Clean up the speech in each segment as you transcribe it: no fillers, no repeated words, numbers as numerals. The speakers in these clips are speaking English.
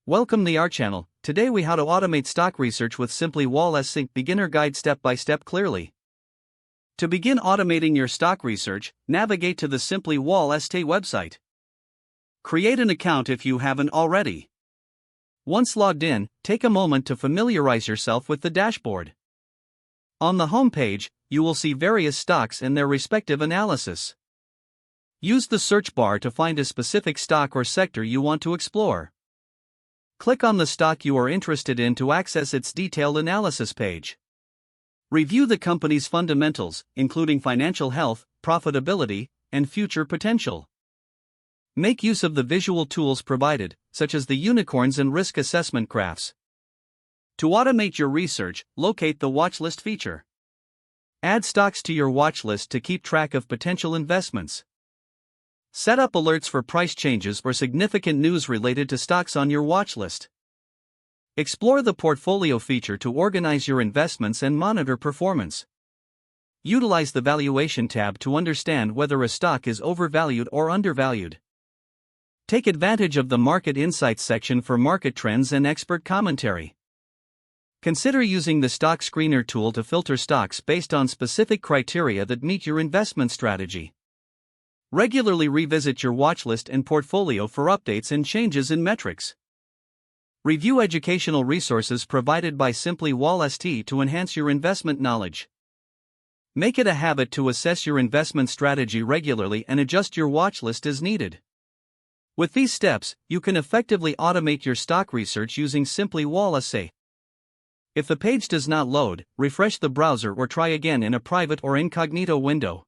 Welcome to our channel. Today we how to automate stock research with Simply Wall Sync beginner guide step by step clearly. To begin automating your stock research, navigate to the Simply Wall ST website. Create an account if you haven't already. Once logged in, take a moment to familiarize yourself with the dashboard. On the home page, you will see various stocks and their respective analysis. Use the search bar to find a specific stock or sector you want to explore. Click on the stock you are interested in to access its detailed analysis page. Review the company's fundamentals, including financial health, profitability, and future potential. Make use of the visual tools provided, such as the unicorns and risk assessment graphs. To automate your research, locate the watchlist feature. Add stocks to your watchlist to keep track of potential investments. Set up alerts for price changes or significant news related to stocks on your watch list. Explore the portfolio feature to organize your investments and monitor performance. Utilize the valuation tab to understand whether a stock is overvalued or undervalued. Take advantage of the market insights section for market trends and expert commentary. Consider using the stock screener tool to filter stocks based on specific criteria that meet your investment strategy. Regularly revisit your watchlist and portfolio for updates and changes in metrics. Review educational resources provided by Simply Wall ST to enhance your investment knowledge. Make it a habit to assess your investment strategy regularly and adjust your watchlist as needed. With these steps, you can effectively automate your stock research using Simply Wall ST. If the page does not load, refresh the browser or try again in a private or incognito window.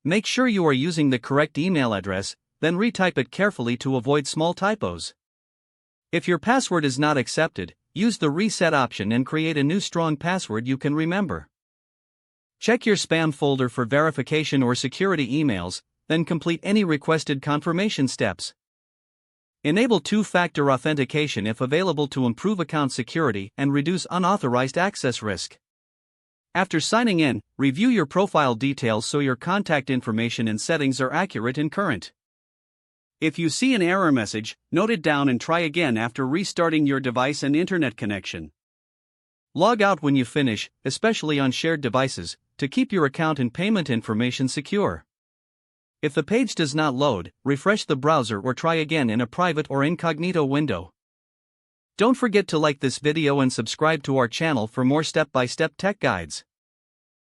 Make sure you are using the correct email address, then retype it carefully to avoid small typos. If your password is not accepted, use the reset option and create a new strong password you can remember. Check your spam folder for verification or security emails, then complete any requested confirmation steps. Enable two-factor authentication if available to improve account security and reduce unauthorized access risk. After signing in, review your profile details so your contact information and settings are accurate and current. If you see an error message, note it down and try again after restarting your device and internet connection. Log out when you finish, especially on shared devices, to keep your account and payment information secure. If the page does not load, refresh the browser or try again in a private or incognito window. Don't forget to like this video and subscribe to our channel for more step-by-step tech guides.